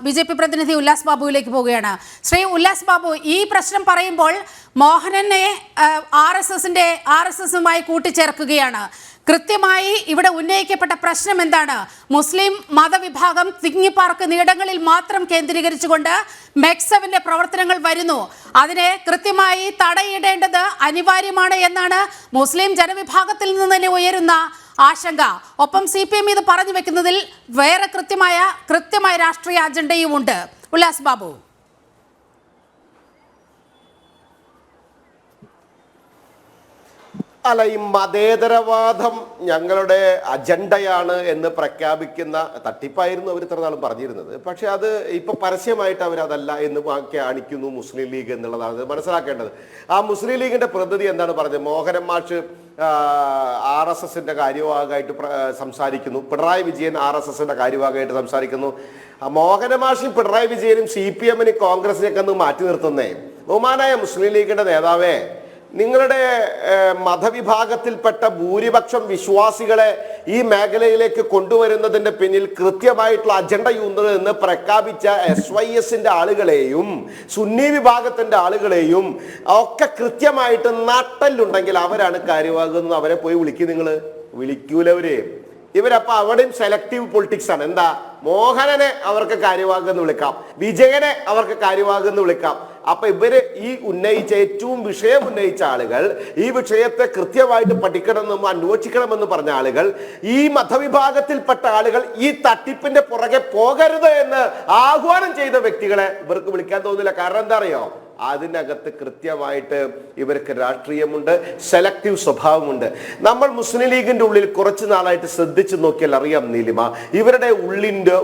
BJP പ്രതിനിധി ഉല്ലാസ് ബാബുവിലേക്ക് പോവുകയാണ്. ശ്രീ ഉല്ലാസ് ബാബു, ഈ പ്രശ്നം പറയുമ്പോൾ മോഹനനെ RSSുമായി കൂട്ടിച്ചേർക്കുകയാണ്. കൃത്യമായി ഇവിടെ ഉന്നയിക്കപ്പെട്ട പ്രശ്നം എന്താണ്? മുസ്ലിം മതവിഭാഗം തിങ്ങിപ്പാർക്കുന്നിടങ്ങളിൽ മാത്രം കേന്ദ്രീകരിച്ചുകൊണ്ട് മെക്സവിന്റെ പ്രവർത്തനങ്ങൾ വരുന്നു. അതിനെ കൃത്യമായി തടയിടേണ്ടത് അനിവാര്യമാണ് എന്നാണ് മുസ്ലിം ജനവിഭാഗത്തിൽ നിന്ന് തന്നെ ഉയരുന്ന ആശങ്ക. ഒപ്പം CPM ഇത് പറഞ്ഞു വെക്കുന്നതിൽ വേറെ കൃത്യമായ രാഷ്ട്രീയ അജണ്ടയും ഉണ്ട്. ഉല്ലാസ് ബാബു. അല്ല, ഈ മതേതരവാദം ഞങ്ങളുടെ അജണ്ടയാണ് എന്ന് പ്രഖ്യാപിക്കുന്ന തട്ടിപ്പായിരുന്നു അവർ ഇത്ര നാളും പറഞ്ഞിരുന്നത്. പക്ഷെ അത് ഇപ്പൊ പരസ്യമായിട്ട് അവരതല്ല എന്ന് കാണിക്കുന്നു മുസ്ലിം ലീഗ് എന്നുള്ളതാണ് മനസ്സിലാക്കേണ്ടത്. ആ മുസ്ലിം ലീഗിന്റെ പ്രതിനിധി എന്താണ് പറഞ്ഞത്? മോഹനൻ മാഷ് RSSന്റെ കാര്യവാഹകമായിട്ട് സംസാരിക്കുന്നു. പിണറായി വിജയൻ RSSന്റെ കാര്യവാഹകമായിട്ട് സംസാരിക്കുന്നു. മോഹനൻ മാഷും പിണറായി വിജയനും CPMനും കോൺഗ്രസിനെയൊക്കെ ഒന്ന് മാറ്റി നിർത്തുന്നേ. ബഹുമാനായ മുസ്ലിം ലീഗിന്റെ നേതാവേ, നിങ്ങളുടെ മതവിഭാഗത്തിൽപ്പെട്ട ഭൂരിപക്ഷം വിശ്വാസികളെ ഈ മേഖലയിലേക്ക് കൊണ്ടുവരുന്നതിന്റെ പിന്നിൽ കൃത്യമായിട്ടുള്ള അജണ്ടയുണ്ട് എന്ന് പ്രഖ്യാപിച്ച SYSന്റെ ആളുകളെയും സുന്നി വിഭാഗത്തിന്റെ ആളുകളെയും ഒക്കെ കൃത്യമായിട്ട് നട്ടലുണ്ടെങ്കിൽ അവരാണ് കാര്യമാകുന്നത്. അവരെ പോയി വിളിക്കും. നിങ്ങൾ വിളിക്കൂലവര്. ഇവരപ്പോ അവിടെയും സെലക്റ്റീവ് പൊളിറ്റിക്സ് ആണ്. എന്താ? മോഹനനെ അവർക്ക് കാര്യവാഹകെന്ന് വിളിക്കാം, വിജയനെ അവർക്ക് കാര്യവാഹകെന്ന് വിളിക്കാം. അപ്പൊ ഇവര് ഈ ഏറ്റവും വിഷയം ഉന്നയിച്ച ആളുകൾ, ഈ വിഷയത്തെ കൃത്യമായിട്ട് പഠിക്കണമെന്നും അന്വേഷിക്കണമെന്ന് പറഞ്ഞ ആളുകൾ, ഈ മതവിഭാഗത്തിൽപ്പെട്ട ആളുകൾ ഈ തട്ടിപ്പിന്റെ പുറകെ പോകരുത് എന്ന് ആഹ്വാനം ചെയ്ത വ്യക്തികളെ ഇവർക്ക് വിളിക്കാൻ തോന്നില്ല. കാരണം എന്താ അറിയോ? അതിനകത്ത് കൃത്യമായിട്ട് ഇവർക്ക് രാഷ്ട്രീയമുണ്ട്, സെലക്റ്റീവ് സ്വഭാവമുണ്ട്. നമ്മൾ മുസ്ലിം ലീഗിന്റെ ഉള്ളിൽ കുറച്ചു നാളായിട്ട് ശ്രദ്ധിച്ചു നോക്കിയാൽ അറിയാം നീലിമ, ഇവരുടെ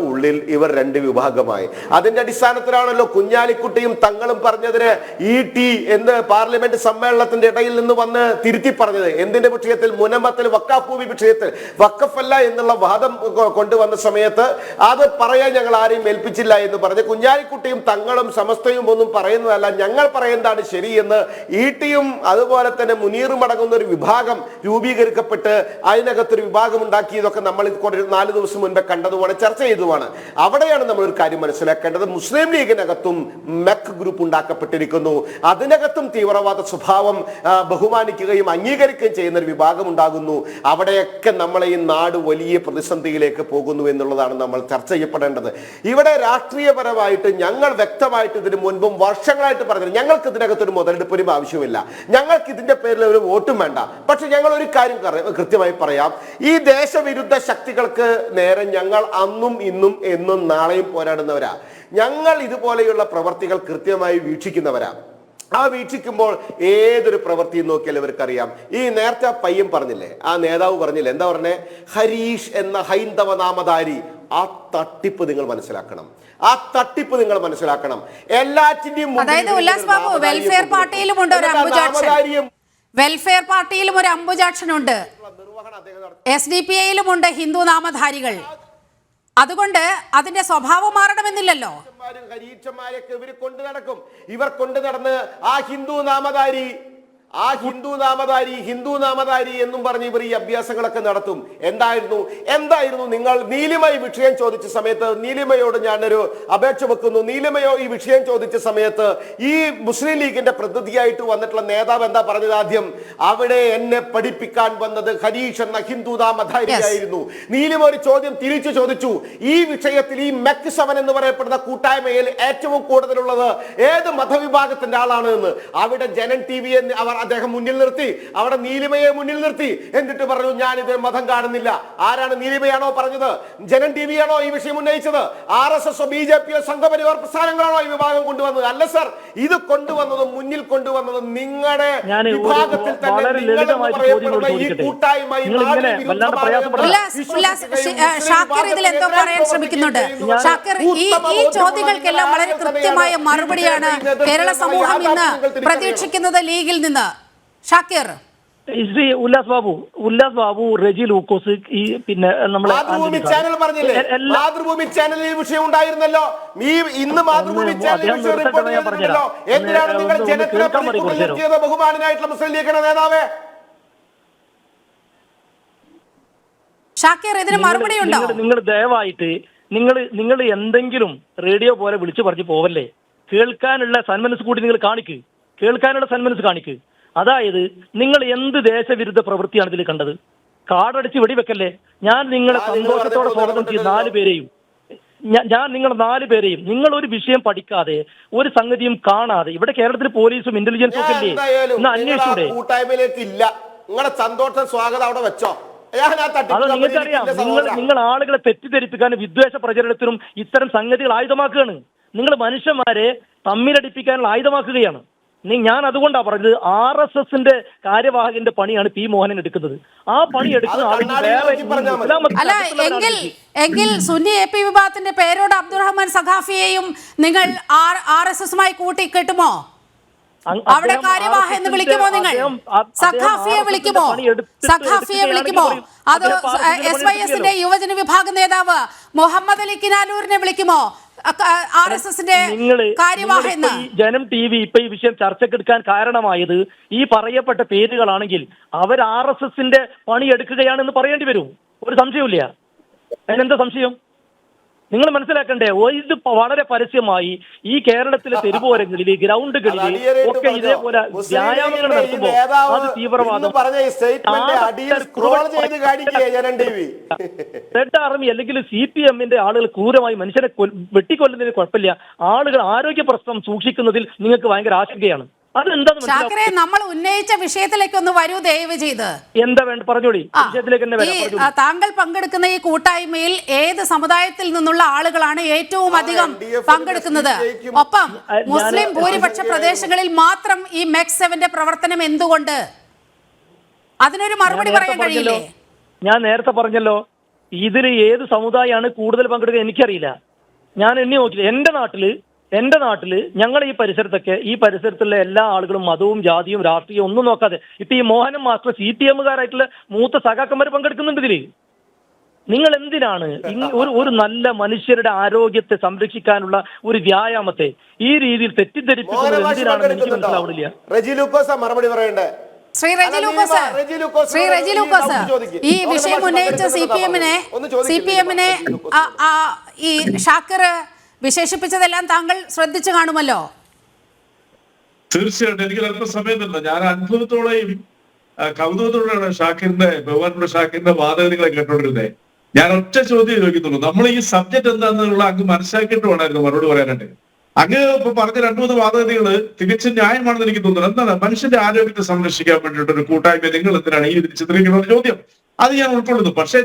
ഉള്ളിൽ ഇവർ രണ്ട് വിഭാഗമായി. അതിന്റെ അടിസ്ഥാനത്തിലാണല്ലോ കുഞ്ഞാലിക്കുട്ടിയും തങ്ങളും പറഞ്ഞതിന് ET എന്ന് പാർലമെന്റ് സമ്മേളനത്തിന്റെ ഇടയിൽ നിന്ന് വന്ന് തിരുത്തി പറഞ്ഞത്. എന്തിന്റെ വിഷയത്തിൽ? മുനമ്പത്തിൽ വഖഫ് ഭൂമി വിഷയത്തിൽ വഖഫല്ല എന്നുള്ള വാദം കൊണ്ടുവന്ന സമയത്ത് അത് പറയാൻ ഞങ്ങൾ ആരെയും ഏൽപ്പിച്ചില്ല എന്ന് പറഞ്ഞ് കുഞ്ഞാലിക്കുട്ടിയും തങ്ങളും സമസ്തയും ഒന്നും പറയുന്നതല്ല, ഞങ്ങൾ പറയുന്നതാണ് ശരിയെന്ന് ETയും അതുപോലെ തന്നെ മുനീറും അടങ്ങുന്ന ഒരു വിഭാഗം രൂപീകരിക്കപ്പെട്ട് അതിനകത്തൊരു വിഭാഗം ഉണ്ടാക്കിയതൊക്കെ നമ്മൾ 4 ദിവസം മുൻപേ കണ്ടതുമാണ്, ചർച്ച ചെയ്തതുമാണ്. അവിടെയാണ് നമ്മൾ ഒരു കാര്യം മനസ്സിലാക്കേണ്ടത്. മുസ്ലിം ലീഗിനകത്തും MEC ഗ്രൂപ്പ് ഉണ്ടാക്കപ്പെട്ടിരിക്കുന്നു. അതിനകത്തും തീവ്രവാദ സ്വഭാവം ബഹുമാനിക്കുകയും അംഗീകരിക്കുകയും ചെയ്യുന്ന ഒരു വിഭാഗം ഉണ്ടാകുന്നു. അവിടെയൊക്കെ നമ്മളെ ഈ നാട് വലിയ പ്രതിസന്ധിയിലേക്ക് പോകുന്നു എന്നുള്ളതാണ് നമ്മൾ ചർച്ച ചെയ്യപ്പെടേണ്ടത്. ഇവിടെ രാഷ്ട്രീയപരമായിട്ട് ഞങ്ങൾ വ്യക്തമായിട്ട് ഇതിനു മുൻപും വർഷങ്ങളായിട്ട് പറഞ്ഞു, ഞങ്ങൾക്ക് ഇതിനകത്തൊരു മുതലെടുപ്പിനും ആവശ്യമില്ല, ഞങ്ങൾക്ക് ഇതിന്റെ പേരിൽ ഒരു വോട്ടും വേണ്ട. പക്ഷെ ഞങ്ങൾ ഒരു കാര്യം കൃത്യമായി പറയാം, ഈ ദേശവിരുദ്ധ ശക്തികൾക്ക് നേരെ ഞങ്ങൾ അന്നും ഇന്നും എന്നും നാളെയും പോരാടുന്നവരാ. ഞങ്ങൾ ഇതുപോലെയുള്ള പ്രവർത്തികൾ കൃത്യമായി വീക്ഷിക്കുന്നവരാ. ആ വീക്ഷിക്കുമ്പോൾ ഏതൊരു പ്രവൃത്തിയും നോക്കിയാൽ ഇവർക്കറിയാം. ഈ നേരത്തെ പയ്യൻ പറഞ്ഞില്ലേ, ആ നേതാവ് പറഞ്ഞില്ലേ, എന്താ പറഞ്ഞേ? ഹരീഷ് എന്ന ഹൈന്ദവ നാമധാരി. ആ തട്ടിപ്പ് നിങ്ങൾ മനസ്സിലാക്കണം. എല്ലാറ്റിന്റെയും വെൽഫെയർ പാർട്ടിയിലും ഒരു അംബുജാക്ഷനുണ്ട്, SDPIയിലും ഉണ്ട് ഹിന്ദു നാമധാരികൾ. അതുകൊണ്ട് അതിന്റെ സ്വഭാവം മാറണമെന്നില്ലല്ലോ. ഇവർ കൊണ്ടു നടന്ന് ആ ഹിന്ദു നാമധാരി എന്നും പറഞ്ഞ് ഇവർ ഈ അഭ്യാസങ്ങളൊക്കെ നടത്തും. എന്തായിരുന്നു നിങ്ങൾ നീലിമ ഈ വിഷയം ചോദിച്ച സമയത്ത് നീലിമയോട് ഞാനൊരു അപേക്ഷ വെക്കുന്നു. നീലിമയോ ഈ വിഷയം ചോദിച്ച സമയത്ത് ഈ മുസ്ലിം ലീഗിന്റെ പ്രതിനിധിയായിട്ട് വന്നിട്ടുള്ള നേതാവ് എന്താ പറഞ്ഞത്? ആദ്യം അവിടെ എന്നെ പഠിപ്പിക്കാൻ വന്നത് ഹരീഷ് എന്ന ഹിന്ദു നാമധാരിയായിരുന്നു. നീലിമ ഒരു ചോദ്യം തിരിച്ചു ചോദിച്ചു. ഈ വിഷയത്തിൽ ഈ MEC 7 എന്ന് പറയപ്പെടുന്ന കൂട്ടായ്മയിൽ ഏറ്റവും കൂടുതലുള്ളത് ഏത് മതവിഭാഗത്തിന്റെ ആളാണ് എന്ന് അവിടെ ജനൻ TV അദ്ദേഹം മുന്നിൽ നിർത്തി, അവിടെ നീലിമയെ മുന്നിൽ നിർത്തി. എന്നിട്ട് പറഞ്ഞു, ഞാനിത് മതം കാണുന്നില്ല. ആരാണ്? നീലിമയാണോ പറഞ്ഞത്? ജനൻ TV ആണോ ഈ വിഷയം ഉന്നയിച്ചത്? RSSോ BJPയോ സംഘപരിവാർ പ്രസ്ഥാനങ്ങളാണോ ഈ വിഭാഗം കൊണ്ടുവന്നത്? അല്ല സർ, ഇത് മുന്നിൽ കൊണ്ടുവന്നത് നിങ്ങളുടെ വിഭാഗത്തിൽ തന്നെ ഈ കൂട്ടായ്മ ശ്രമിക്കുന്നുണ്ട്. ഷാക്കിർ, ഈ ചോദ്യങ്ങൾക്കെല്ലാം വളരെ കൃത്യമായ മറുപടിയാണ് കേരള സമൂഹം ഇന്ന് പ്രതീക്ഷിക്കുന്നത് ലീഗിൽ നിന്ന്. ഷാക്കിർ, ശ്രീ ഉല്ലാസ് ബാബു, റെജി ലൂക്കോസ്, ഈ പിന്നെ മാതൃഭൂമി ചാനൽ പറഞ്ഞില്ലേ, മാതൃഭൂമി ചാനലിൽ ഈ വിഷയം ഉണ്ടായിരുന്നല്ലോ. ഇന്ന് മാതൃഭൂമി ചാനലിൽ റിപ്പോർട്ട് ചെയ്തിട്ടുണ്ടല്ലോ. എന്തിനാണ് നിങ്ങൾ ജനത്തിനെ പ്രതിനിധീകരിച്ചത്? ബഹുമാനായിട്ടുള്ള മുസ്ലിം ലീഗിന്റെ നേതാവേ, ഷാക്കിർ ഇതിന് മറുപടി ഉണ്ടോ? നിങ്ങൾ ദയവായിട്ട് നിങ്ങൾ എന്തെങ്കിലും റേഡിയോ പോലെ വിളിച്ചു പറഞ്ഞു പോവല്ലേ. കേൾക്കാനുള്ള സന്മനസ് കൂടി നിങ്ങൾ കാണിക്ക്, കേൾക്കാനുള്ള സന്മനസ് കാണിക്ക്. അതായത് നിങ്ങൾ എന്ത് ദേശവിരുദ്ധ പ്രവൃത്തിയാണ് ഇതിൽ കണ്ടത്? കാടടിച്ച് വെടിവെക്കല്ലേ. ഞാൻ നിങ്ങളെ സന്തോഷത്തോടെ സ്വാഗതം ചെയ്യും 4 പേരെയും. ഞാൻ നിങ്ങൾ 4 പേരെയും നിങ്ങൾ ഒരു വിഷയം പഠിക്കാതെ ഒരു സംഗതിയും കാണാതെ ഇവിടെ കേരളത്തിൽ പോലീസും ഇന്റലിജൻസും ഒക്കെ ഇല്ലേ, ഇന്ന് അന്വേഷിച്ചൂടെ? കൂട്ടായ്മയിലേക്ക് ഇല്ല. നിങ്ങളുടെ സന്തോഷം സ്വാഗതം അവിടെ വെച്ചോ. അത് നിങ്ങൾക്കറിയാം. നിങ്ങൾ ആളുകളെ തെറ്റിദ്ധരിപ്പിക്കാനും വിദ്വേഷ പ്രചരണത്തിനും ഇത്തരം സംഗതികൾ ആയുധമാക്കുകയാണ്. നിങ്ങൾ മനുഷ്യന്മാരെ തമ്മിലടിപ്പിക്കാനുള്ള ആയുധമാക്കുകയാണ്. ഞാൻ അതുകൊണ്ടാണ് പറഞ്ഞത് RSSന്റെ കാര്യവാഹകന്റെ പണിയാണ് പി മോഹനൻ എടുക്കുന്നത്. ആ പണി എടുക്കുന്ന അല്ല എങ്കിൽ സുന്നി AP വിഭാഗത്തിന്റെ പേരോട് അബ്ദുറഹ്മാൻ സഖാഫിയെയും നിങ്ങൾ RSSമായി കൂട്ടി കെട്ടുമോ? അവിടെ കാര്യവാഹ എന്ന് വിളിക്കുമോ? നിങ്ങൾ സഖാഫിയെ വിളിക്കുമോ? സഖാഫിയെ വിളിക്കുമോ? അത് SYSന്റെ യുവജന വിഭാഗ നേതാവ് മുഹമ്മദ് അലി കിനാലൂരിനെ വിളിക്കുമോ? RSSന്റെ കാര്യവാഹ എന്ന് ജനം TV ഇപ്പൊ ഈ വിഷയം ചർച്ചക്കെടുക്കാൻ കാരണമായത് ഈ പറയപ്പെട്ട പേരുകളാണെങ്കിൽ അവർ RSSന്റെ പണിയെടുക്കുകയാണെന്ന് പറയേണ്ടി വരും. ഒരു സംശയമില്ല. അതിനെന്താ സംശയം? നിങ്ങൾ മനസ്സിലാക്കണ്ടേ? ഇത് വളരെ പരസ്യമായി ഈ കേരളത്തിലെ തെരുവോരങ്ങളിൽ ഗ്രൗണ്ടുകളിൽ ഒക്കെ ഇതേപോലെ വ്യായാമങ്ങൾ നടത്തുമ്പോൾ അത് തീവ്രവാദം റെഡ് ആർമി അല്ലെങ്കിൽ CPMന്റെ ആളുകൾ ക്രൂരമായി മനുഷ്യനെ വെട്ടിക്കൊല്ലുന്നതിന് കുഴപ്പമില്ല. ആളുകൾ ആരോഗ്യ പ്രശ്നം സൂക്ഷിക്കുന്നതിൽ നിങ്ങൾക്ക് ഭയങ്കര ആശങ്കയാണ്. ഷാക്കിറെ, നമ്മൾ ഉന്നയിച്ച വിഷയത്തിലേക്ക് ഒന്ന് വരൂ ദയവ് ചെയ്ത്. എന്താ വേണ്ട പറഞ്ഞോളി. താങ്കൾ പങ്കെടുക്കുന്ന ഈ കൂട്ടായ്മയിൽ ഏത് സമുദായത്തിൽ നിന്നുള്ള ആളുകളാണ് ഏറ്റവും അധികം പങ്കെടുക്കുന്നത്? ഒപ്പം മുസ്ലിം ഭൂരിപക്ഷ പ്രദേശങ്ങളിൽ മാത്രം ഈ MEC7ന്റെ പ്രവർത്തനം എന്തുകൊണ്ട്? അതിനൊരു മറുപടി പറയാൻ കഴിയില്ലേ? ഞാൻ നേരത്തെ പറഞ്ഞല്ലോ, ഇതിൽ ഏത് സമുദായമാണ് കൂടുതൽ പങ്കെടുക്കുക എനിക്കറിയില്ല. ഞാൻ എണ്ണി നോക്കില്ല. എന്റെ നാട്ടില് ഞങ്ങൾ ഈ പരിസരത്തുള്ള എല്ലാ ആളുകളും മതവും ജാതിയും രാഷ്ട്രീയവും ഒന്നും നോക്കാതെ ഇപ്പൊ ഈ മോഹനം മാസ്റ്റർ CPMകാരായിട്ടുള്ള മൂത്ത സഖാക്കന്മാർ പങ്കെടുക്കുന്നുണ്ട് ഇതില്. നിങ്ങൾ എന്തിനാണ് ഒരു നല്ല മനുഷ്യരുടെ ആരോഗ്യത്തെ സംരക്ഷിക്കാനുള്ള ഒരു വ്യായാമത്തെ ഈ രീതിയിൽ തെറ്റിദ്ധരിപ്പിക്കുന്നത്? എന്തിനാണെന്ന് എനിക്ക് മനസ്സിലാവുന്നില്ല. ശ്രീ റെജി ലൂക്കോസ്, ഈ വിഷയം ഉന്നയിച്ച CPMനെ ഈ ഷാക്കിർ വിശേഷിപ്പിച്ചതെല്ലാം താങ്കൾ ശ്രദ്ധിച്ചു കാണുമല്ലോ. തീർച്ചയായിട്ടും എനിക്ക് അല്പം സമയം തന്നെ ഞാൻ അത്ഭുതത്തോടെയും കൗതുകത്തോടെയാണ് ബഹുമാനപ്പെട്ട ഷാക്കിറിന്റെ വാദഗതികളെ കേട്ടോണ്ടിരുന്നത്. ഞാൻ ഒറ്റ ചോദ്യം ചോദിക്കുന്നുള്ളൂ, നമ്മൾ ഈ സബ്ജക്ട് എന്താണെന്നുള്ള അങ്ങ് മനസ്സിലാക്കിയിട്ട് വേണമായിരുന്നു മറുപടി പറയാനായിട്ട്. അങ്ങ് ഇപ്പൊ പറഞ്ഞ 2-3 വാദഗതികൾ തികച്ചും ന്യായമാണെന്ന് എനിക്ക് തോന്നുന്നു. എന്താണ് മനുഷ്യന്റെ ആരോഗ്യത്തെ സംരക്ഷിക്കാൻ വേണ്ടിയിട്ട് ഒരു കൂട്ടായ്മ നിങ്ങൾ എന്തിനാണ് ഈ ചിത്രീകരിക്കുന്ന ചോദ്യം? അത് ഞാൻ ഉൾക്കൊള്ളുന്നു. പക്ഷേ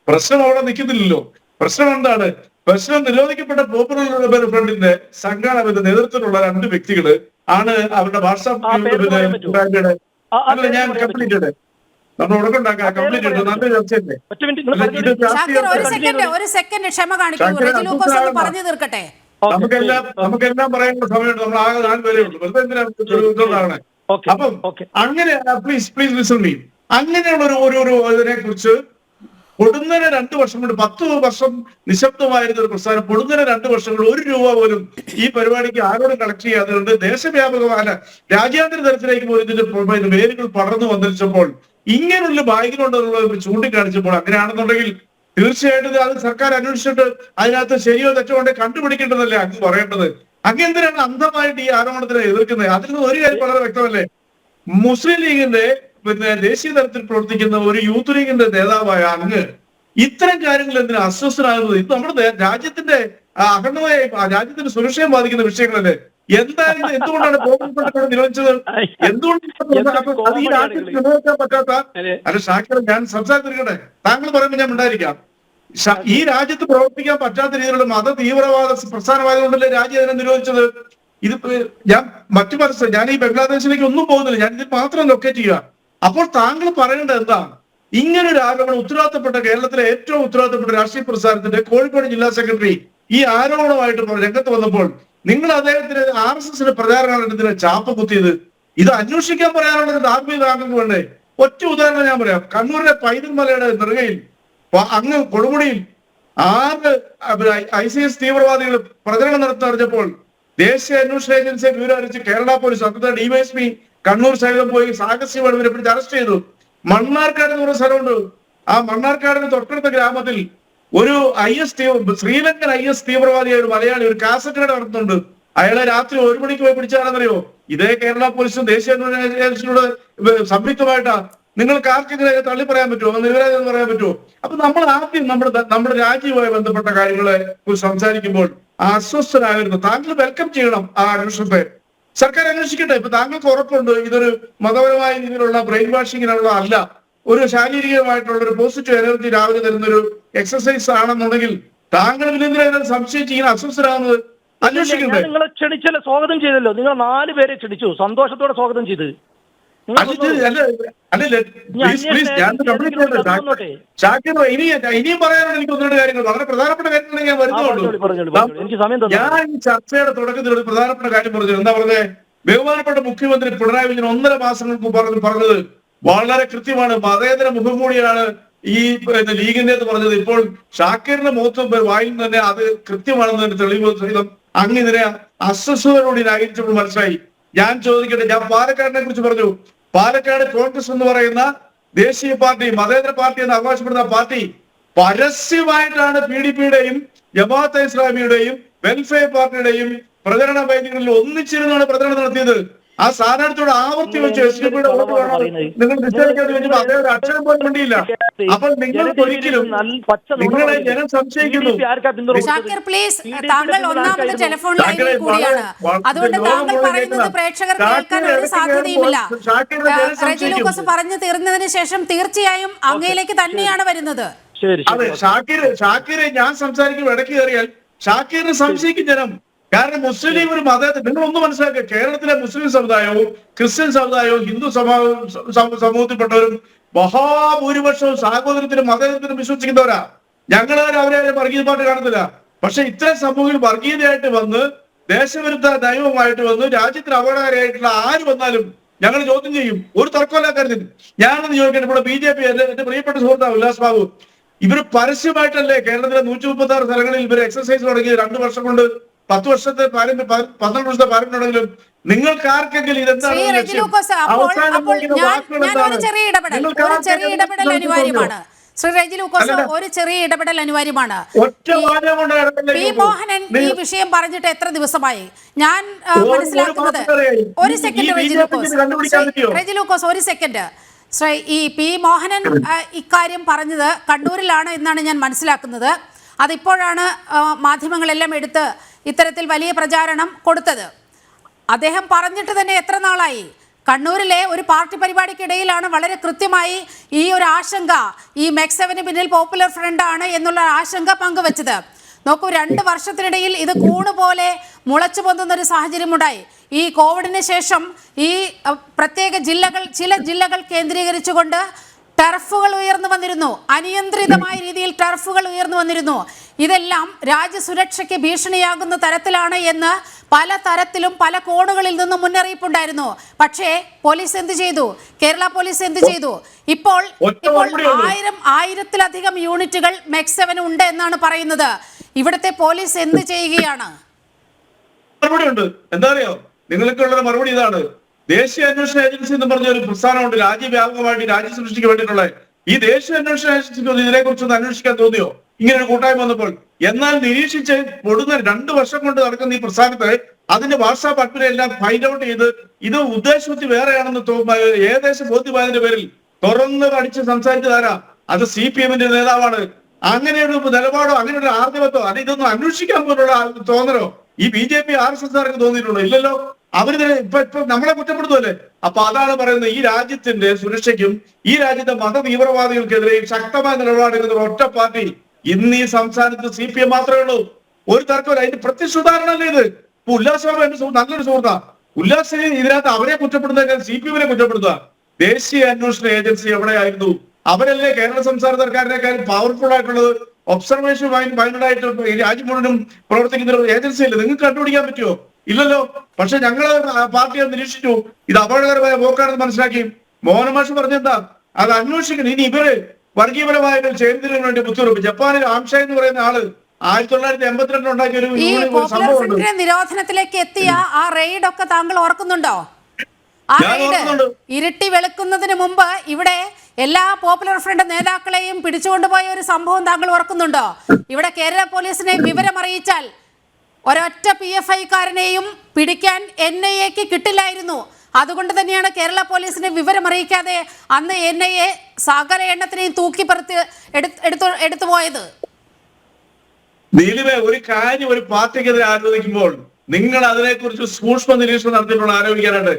പ്രശ്നം അവിടെ നിൽക്കുന്നില്ലല്ലോ. പ്രശ്നം എന്താണ്? പ്രശ്നം നിരോധിക്കപ്പെട്ട പോപ്പുലർ ലിബറൽ ഫ്രണ്ടിന്റെ സംഘാടകരുടെ നേതൃത്വത്തിലുള്ള 2 വ്യക്തികള് ആണ് അവരുടെ വാട്സാപ്പ് ഞാൻ കംപ്ലീറ്റ് ചെയ്തത്. നമ്മൾ ഉടക്കുണ്ടാക്കാം കംപ്ലീറ്റ് ചെയ്തത്. നല്ല ചർച്ചയല്ലേ? നമുക്കെല്ലാം പറയാനുള്ള സമയമുണ്ട്. നമ്മൾ ആകെ 4 പേരേ ഉള്ളൂ. വെറുതെ എന്തിനാണ്? അപ്പം അങ്ങനെ പ്ലീസ് ലിസൺ മീ. അങ്ങനെയുള്ള ഒരു ഇതിനെ കുറിച്ച് പൊടുന്നനെ 2 വർഷം കൊണ്ട് 10 വർഷം നിശബ്ദമായിരുന്ന ഒരു പ്രസ്ഥാനം പൊടുന്നനെ 2 വർഷം കൊണ്ട് 1 രൂപ പോലും ഈ പരിപാടിക്ക് ആരോടും കളക്ട് ചെയ്യാതുകൊണ്ട് ദേശവ്യാപകമായ രാജ്യാന്തര തലത്തിലേക്ക് പോലും ഇതിന്റെ പേരുകൾ പടർന്നു വന്നിരിച്ചപ്പോൾ ഇങ്ങനെയുള്ള ബാഗിലുണ്ടെന്നുള്ളത് ചൂണ്ടിക്കാണിച്ചപ്പോൾ അങ്ങനെയാണെന്നുണ്ടെങ്കിൽ തീർച്ചയായിട്ടും അത് സർക്കാർ അന്വേഷിച്ചിട്ട് അതിനകത്ത് ശരിയോ തെറ്റോ കൊണ്ട് കണ്ടുപിടിക്കേണ്ടതല്ലേ അങ്ങ് പറയേണ്ടത്. അങ്ങ് എന്തിനാണ് അന്ധമായിട്ട് ഈ ആരോപണത്തിനെ എതിർക്കുന്നത്? അതിൽ നിന്ന് ഒരു കാര്യം വളരെ വ്യക്തമല്ലേ, മുസ്ലിം ലീഗിന്റെ ദേശീയ തലത്തിൽ പ്രവർത്തിക്കുന്ന ഒരു യൂത്ത് ലീഗിന്റെ നേതാവായ അങ്ങ് ഇത്തരം കാര്യങ്ങൾ എന്തിനാ അസ്വസ്ഥനാകുന്നത്? ഇത് നമ്മുടെ രാജ്യത്തിന്റെ അഖണ്ഡതയെ രാജ്യത്തിന്റെ സുരക്ഷയെ ബാധിക്കുന്ന വിഷയങ്ങളല്ലേ? എന്തായാലും എന്തുകൊണ്ടാണ് പോപ്പുലർ നിരോധിച്ചത്? എന്തുകൊണ്ട് ഈ രാജ്യത്ത് നിലനിർത്താൻ പറ്റാത്ത അല്ല ഷാക്കിർ, ഞാൻ സംസാരിച്ചിരിക്കട്ടെ, താങ്കൾ പറയുമ്പോൾ ഞാൻ ഉണ്ടായിരിക്കാം. ഈ രാജ്യത്ത് പ്രവർത്തിക്കാൻ പറ്റാത്ത രീതിയിലുള്ള മത തീവ്രവാദ പ്രസ്ഥാനമായതുകൊണ്ടല്ലേ രാജ്യം അതിനെ നിരോധിച്ചത്? ഇത് ഞാൻ മറ്റു പല ഞാൻ ഈ ബംഗ്ലാദേശിലേക്ക് ഒന്നും പോകുന്നില്ല, ഞാൻ ഇതിൽ മാത്രം ലൊക്കേറ്റ് ചെയ്യുക. അപ്പോൾ താങ്കൾ പറയേണ്ടത് എന്താണ്? ഇങ്ങനൊരു ആരോപണം ഉത്തരവാദിത്തപ്പെട്ട കേരളത്തിലെ ഏറ്റവും ഉത്തരവാദിത്തപ്പെട്ട രാഷ്ട്രീയ പ്രസ്ഥാനത്തിന്റെ കോഴിക്കോട് ജില്ലാ സെക്രട്ടറി ഈ ആരോപണമായിട്ട് രംഗത്ത് വന്നപ്പോൾ നിങ്ങൾ അദ്ദേഹത്തിന് RSSന്റെ പ്രചാരണത്തിന് ചാപ്പ കുത്തിയത്? ഇത് അന്വേഷിക്കാൻ പറയാനുള്ളത് ധാർമ്മിക താങ്കൾക്ക് വേണ്ടേ? ഒറ്റ ഉദാഹരണം ഞാൻ പറയാം. കണ്ണൂരിലെ പൈതൽ മലയുടെ നെറുകയിൽ അങ്ങ് കൊടുമുടിയിൽ 6 ICS തീവ്രവാദികൾ പ്രചരണം നടത്തറിഞ്ഞപ്പോൾ ദേശീയ അന്വേഷണ ഏജൻസിയെ വിവരറിയിച്ച് കേരള പോലീസ് അന്നത്തെ DYSP കണ്ണൂർ സൈതം പോയി സാഹസ്യമാണ് ഇവരെ പിടിച്ച് അറസ്റ്റ് ചെയ്തു. മണ്ണാർക്കാട് എന്ന് പറഞ്ഞ സ്ഥലമുണ്ട്. ആ മണ്ണാർക്കാടിന് തൊട്ടടുത്ത ഗ്രാമത്തിൽ ഒരു ശ്രീലങ്കൻ IS തീവ്രവാദിയായ ഒരു മലയാളി ഒരു കാസറ്റ് കട നടത്തുന്നുണ്ട്. അയാളെ രാത്രി 1 മണിക്ക് പോയി പിടിച്ചാണെന്നറിയോ? ഇതേ കേരള പോലീസും ദേശീയ അന്വേഷണ സംയുക്തമായിട്ടാ. നിങ്ങൾക്ക് ആർക്കെങ്കിലും തള്ളി പറയാൻ പറ്റുമോ? നിരപരാധം പറയാൻ പറ്റുമോ? അപ്പൊ നമ്മൾ ആദ്യം നമ്മുടെ രാജ്യവുമായി ബന്ധപ്പെട്ട കാര്യങ്ങളെ കുറിച്ച് സംസാരിക്കുമ്പോൾ അസ്വസ്ഥരാകരുത്. താങ്കൾ വെൽക്കം ചെയ്യണം ആ അന്വേഷണത്തെ. സർക്കാർ അന്വേഷിക്കട്ടെ. ഇപ്പൊ താങ്കൾക്ക് ഉറപ്പുണ്ട് ഇതൊരു മതപരമായ രീതിയിലുള്ള ബ്രെയിൻ വാഷിങ്ങിനുള്ള അല്ല, ഒരു ശാരീരികമായിട്ടുള്ള ഒരു പോസിറ്റീവ് എനർജി രാവിലെ തരുന്നൊരു എക്സസൈസ് ആണെന്നുണ്ടെങ്കിൽ താങ്കൾ ഇതിനെതിരെ സംശയിച്ച് ഇങ്ങനെ അസ്വസ്ഥരാകുന്നത് അന്വേഷിക്കണ്ടേ? നിങ്ങളെ ക്ഷണിച്ചല്ലോ, സ്വാഗതം ചെയ്തല്ലോ. നിങ്ങൾ 4 പേരെ ക്ഷണിച്ചു, സന്തോഷത്തോടെ സ്വാഗതം ചെയ്ത്. ഇനിയും പറയാനുള്ള എനിക്ക് 1-2 കാര്യങ്ങൾ, വളരെ പ്രധാനപ്പെട്ട കാര്യങ്ങൾ ഞാൻ വരുന്നുള്ളൂ. ഞാൻ ഈ ചർച്ചയുടെ തുടക്കത്തിൽ ഒരു പ്രധാനപ്പെട്ട കാര്യം പറഞ്ഞു. എന്താ പറഞ്ഞത്? ബഹുമാനപ്പെട്ട മുഖ്യമന്ത്രി പിണറായി വിജയൻ 1.5 മാസങ്ങൾക്ക് പറഞ്ഞത് വളരെ കൃത്യമാണ്. മതേതര മുഖംമൂടിയാണ് ഈ ലീഗിന്റെ എന്ന് പറഞ്ഞത്. ഇപ്പോൾ ഷാക്കിറിന്റെ മുഖത്തും വായിൽ തന്നെ അത് കൃത്യമാണെന്ന് തെളിവ് സഹിതം അങ്ങ് ഇതിനെ അസ്വസ്ഥതയോടെ ആയിരിച്ചപ്പോൾ മനസ്സിലായി. ഞാൻ ചോദിക്കട്ടെ, ഞാൻ പാലക്കാടിനെ കുറിച്ച് പറഞ്ഞു. പാലക്കാട് കോൺഗ്രസ് എന്ന് പറയുന്ന ദേശീയ പാർട്ടി, മതേതര പാർട്ടി എന്ന് അവകാശപ്പെടുന്ന പാർട്ടി പരസ്യമായിട്ടാണ് PDPയുടെയും ജമാഅത്തെ ഇസ്ലാമിയുടെയും വെൽഫെയർ പാർട്ടിയുടെയും പ്രചരണ വേദികളിൽ ഒന്നിച്ചിരുന്നാണ് പ്രചരണം നടത്തിയത്. ആ സ്ഥാനാർത്ഥിയോട് ആവർത്തി വെച്ച് SDPയുടെ വോട്ട് വേണം നിങ്ങൾ നിശ്ചയിക്കാതെ വെച്ചപ്പോൾ അദ്ദേഹം ഒരു അക്ഷരം പോലും വേണ്ടിയില്ല. അപ്പോൾ നിങ്ങൾക്ക് ഒരിക്കലും നിങ്ങളെ ജനം സംശയിക്കുന്നു. ഷാക്കിർ പ്ലീസ്, താങ്കൾ ഒന്നാമത് ടെലിഫോൺ ലൈനിൽ കൂടിയാണ്, അതുകൊണ്ട് താങ്കൾ പറയുന്നത് പ്രേക്ഷകർ കേൾക്കാൻ ഒരു സാധ്യതയുമില്ല. റെജി ലൂക്കോസ് പറഞ്ഞു തീർന്നതിന് ശേഷം തീർച്ചയായും അങ്ങയിലേക്ക് തന്നെയാണ് വരുന്നത്. അതെ, ഷാക്കിറെ ഞാൻ സംസാരിക്കുമ്പോൾ ഇടയ്ക്ക് കയറിയാൽ ഷാക്കിറിനെ സംശയിക്കും ജനം. കാരണം മുസ്ലിം ലീഗ് ഒരു മതത്തെ നിങ്ങൾ ഒന്ന് മനസ്സിലാക്കുക. കേരളത്തിലെ മുസ്ലിം സമുദായവും ക്രിസ്ത്യൻ സമുദായവും ഹിന്ദു സമൂഹത്തിൽപ്പെട്ടവരും മഹാഭൂരിപക്ഷവും സാഹോദര്യത്തിനും മതത്തിനും വിശ്വസിക്കുന്നവരാ. ഞങ്ങളാരും അവരെ വർഗീയമായിട്ട് കാണുന്നില്ല. പക്ഷെ ഇത്തരം സമൂഹത്തിൽ വർഗീയതയായിട്ട് വന്ന് ദേശവിരുദ്ധ നയവുമായിട്ട് വന്ന് രാജ്യത്തിന് അപകടകാരിയായിട്ടുള്ള ആര് വന്നാലും ഞങ്ങൾ ചോദ്യം ചെയ്യും. ഒരു തർക്കമല്ല കാര്യത്തിൽ. ഞാനൊന്ന് ചോദിക്കട്ടെ, ഇവിടെ BJP എന്റെ പ്രിയപ്പെട്ട സുഹൃത്താണ് ഉല്ലാസ് ബാബു, ഇവര് പരസ്യമായിട്ടല്ലേ കേരളത്തിലെ 136 സ്ഥലങ്ങളിൽ ഇവര് എക്സസൈസ് തുടങ്ങിയത് 2 വർഷം കൊണ്ട്? 10 വർഷത്തെ 12 വർഷത്തെ പാരമ്പര്യമുണ്ടെങ്കിലും നിങ്ങൾക്ക് ആർക്കെങ്കിലും ഇതെന്താണ് ശ്രീ റെജി ലൂക്കോസ്, ഒരു ചെറിയ ഇടപെടൽ അനിവാര്യമാണ്. പി മോഹനൻ ഈ വിഷയം പറഞ്ഞിട്ട് എത്ര ദിവസമായി? ഞാൻ മനസ്സിലാക്കുന്നത്, ഒരു സെക്കൻഡ് റെജി ലൂക്കോസ്, ഒരു സെക്കൻഡ്. ഈ പി മോഹനൻ ഇക്കാര്യം പറഞ്ഞത് കണ്ണൂരിലാണ് എന്നാണ് ഞാൻ മനസ്സിലാക്കുന്നത്. അതിപ്പോഴാണ് മാധ്യമങ്ങളെല്ലാം എടുത്ത് ഇത്തരത്തിൽ വലിയ പ്രചാരണം കൊടുത്തത്. അദ്ദേഹം പറഞ്ഞിട്ട് തന്നെ എത്ര നാളായി? കണ്ണൂരിലെ ഒരു പാർട്ടി പരിപാടിക്കിടയിലാണ് വളരെ കൃത്യമായി ഈ ഒരു ആശങ്ക, ഈ മെക്സെവന് പിന്നിൽ പോപ്പുലർ ഫ്രണ്ട് ആണ് എന്നുള്ള ആശങ്ക പങ്കുവച്ചത്. നോക്കൂ, 2 വർഷത്തിനിടയിൽ ഇത് കൂണ് പോലെ മുളച്ചു പൊന്തുന്ന ഒരു സാഹചര്യമുണ്ടായി. ഈ കോവിഡിന് ശേഷം ഈ പ്രത്യേക ചില ജില്ലകൾ കേന്ദ്രീകരിച്ചുകൊണ്ട് ടർഫുകൾ ഉയർന്നു വന്നിരുന്നു. അനിയന്ത്രിതമായ രീതിയിൽ ടർഫുകൾ ഉയർന്നു വന്നിരുന്നു. ഇതെല്ലാം രാജ്യസുരക്ഷയ്ക്ക് ഭീഷണിയാകുന്ന തരത്തിലാണ് എന്ന് പല തരത്തിലും പല കോണുകളിൽ നിന്നും മുന്നറിയിപ്പുണ്ടായിരുന്നു. പക്ഷേ പോലീസ് എന്ത് ചെയ്തു? കേരള പോലീസ് എന്ത് ചെയ്തു? ഇപ്പോൾ 1000-ത്തിലധികം യൂണിറ്റുകൾ മെക്സെവന് ഉണ്ട് എന്നാണ് പറയുന്നത്. ഇവിടുത്തെ പോലീസ് എന്ത് ചെയ്യുകയാണ്? മറുപടി ഉണ്ട്. എന്താ അറിയോ? നിങ്ങൾക്കുള്ള മറുപടി ഇതാണ്. ദേശീയ അന്വേഷണ ഏജൻസി എന്ന് പറഞ്ഞ ഒരു പ്രസ്ഥാനമുണ്ട്, രാജ്യവ്യാപകമായിട്ട് രാജ്യസൃഷ്ടിക്ക് വേണ്ടിയിട്ടുള്ള. ഈ ദേശീയ അന്വേഷണ ഏജൻസിക്ക് ഇതിനെക്കുറിച്ചൊന്ന് അന്വേഷിക്കാൻ തോന്നിയോ ഇങ്ങനെ ഒരു കൂട്ടായ്മ വന്നപ്പോൾ? എന്നാൽ നിരീക്ഷിച്ച് പൊടുന്ന 2 വർഷം കൊണ്ട് നടക്കുന്ന ഈ പ്രസ്ഥാനത്തെ അതിന്റെ വാട്സാപ്പ് അഡ്മിനെ എല്ലാം ഫൈൻഡ് ഔട്ട് ചെയ്ത് ഇത് ഉദ്ദേശിച്ച് വേറെയാണെന്ന് ഏകദേശം ബോധ്യമായതിന്റെ പേരിൽ തുറന്ന് പഠിച്ച് സംസാരിച്ചതാരാ? അത് CPMന്റെ നേതാവാണ്. അങ്ങനെ ഒരു നിലപാടോ അങ്ങനെ ഒരു ആർജവത്തോ അത് ഇതൊന്നും അന്വേഷിക്കാൻ പോലുള്ള തോന്നലോ ഈ BJP RSSകാർക്ക് തോന്നിയിട്ടുണ്ടോ? ഇല്ലല്ലോ. അവരിതിനെ ഇപ്പൊ നമ്മളെ കുറ്റപ്പെടുത്തുമല്ലേ? അപ്പൊ അതാണ് പറയുന്നത്, ഈ രാജ്യത്തിന്റെ സുരക്ഷയ്ക്കും ഈ രാജ്യത്തെ മത തീവ്രവാദികൾക്കെതിരെ ശക്തമായ നിലപാടെടുക്കുന്ന ഒറ്റ പാർട്ടി ഇന്ന് ഈ സംസ്ഥാനത്ത് CPM മാത്രമേ ഉള്ളൂ. ഒരു തർക്കമില്ല. അതിന്റെ പ്രത്യക്ഷ ഉദാഹരണമല്ലേ ഇത്. ഇപ്പൊ ഉല്ലാസ് ബാബു എന്റെ നല്ലൊരു സുഹൃത്താ. ഉല്ലാസിനെ ഇതിനകത്ത് അവരെ കുറ്റപ്പെടുന്ന CPMനെ കുറ്റപ്പെടുത്തുക. ദേശീയ അന്വേഷണ ഏജൻസി എവിടെയായിരുന്നു? അവരല്ലേ കേരള സംസ്ഥാന സർക്കാരിനേക്കാൾ പവർഫുൾ ആയിട്ടുള്ളത്. ഒബ്സർവേഷൻ മൈൻഡഡ് ആയിട്ട് രാജ്യം മുഴുവനും പ്രവർത്തിക്കുന്ന ഒരു ഏജൻസി അല്ലേ? നിങ്ങൾക്ക് കണ്ടുപിടിക്കാൻ പറ്റുമോ? ഇല്ലല്ലോ. പക്ഷെ ഞങ്ങള് പാർട്ടിയെ നിരീക്ഷിച്ചു, ഇത് അപകടകരമായ പോക്കാണെന്ന് മനസ്സിലാക്കി. മോഹനമാഷ് പറഞ്ഞെന്താ? അത് അന്വേഷിക്കണം. ഇനി ഇവര് വർഗീയപരമായ ഒരു ചേരുന്നതിന് വേണ്ടി ബുദ്ധിമുട്ട്. ജപ്പാനിൽ ആംഷ എന്ന് പറയുന്ന ആള് 1982 ഉണ്ടാക്കിയ ഒരു സംഭവമുണ്ട്. നിരോധനത്തിലേക്ക് എത്തിയ ആ റെയ്ഡ് ഒക്കെ താങ്കൾ ഓർക്കുന്നുണ്ടോ? ആ റെയ്ഡ് ഇരുട്ടി വെളുക്കുന്നതിന് മുമ്പ് ഇവിടെ എല്ലാ പോപ്പുലർ ഫ്രണ്ട് നേതാക്കളെയും പിടിച്ചുകൊണ്ടുപോയ ഒരു സംഭവം താങ്കൾ ഓർക്കുന്നുണ്ടോ? ഇവിടെ കേരള പോലീസിനെ വിവരമറിയിച്ചാൽ ഒരൊറ്റ PFIക്കാരനെയും പിടിക്കാൻ NIAക്ക് കിട്ടില്ലായിരുന്നു. അതുകൊണ്ട് തന്നെയാണ് കേരള പോലീസിനെ വിവരമറിയിക്കാതെ അന്ന് NIA സകല എണ്ണത്തിനെയും തൂക്കിപ്പറത്ത് എടുത്തു പോയത്. നീലിമേ, ഒരു കാര്യം ഒരു പാർട്ടിക്കെതിരെ ആരോപിക്കുമ്പോൾ നിങ്ങൾ അതിനെക്കുറിച്ച് സൂക്ഷ്മ നിരീക്ഷണം നടത്തിയിട്ടുള്ള ആരോപിക്കാനുണ്ട്.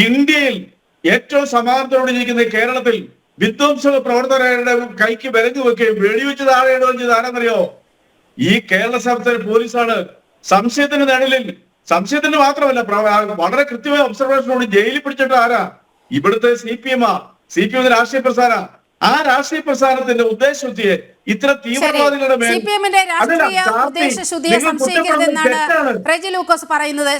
ഇന്ത്യയിൽ ഏറ്റവും സമാനത്തോടെ ഇരിക്കുന്ന കേരളത്തിൽ വിധ്വംസക പ്രവർത്തകരുടെ കൈക്ക് വിലങ്ങ് വെക്കുകയും വെടിവെച്ച് താഴെ ഇടുകയും ചെയ്ത് ആരെന്നറിയോ? ഈ കേരള സംസ്ഥാന പോലീസാണ്. സംശയത്തിന്റെ നിഴലിൽ, സംശയത്തിന് മാത്രമല്ല, വളരെ കൃത്യമായ ഒബ്സർവേഷനോട് ജയിലിൽ പിടിച്ചിട്ട് ആരാ? ഇവിടുത്തെ CPM രാഷ്ട്രീയ പ്രസ്ഥാന. ആ രാഷ്ട്രീയ പ്രസ്ഥാനത്തിന്റെ ഉദ്ദേശശുദ്ധിയെ ഇത്ര തീവ്രവാദികളുടെ മേൽ CPMന്റെ രാഷ്ട്രീയ ഉദ്ദേശശുദ്ധിയെ സംശയിക്കരുതെന്നാണ് റെജി ലൂക്കോസ് പറയുന്നത്.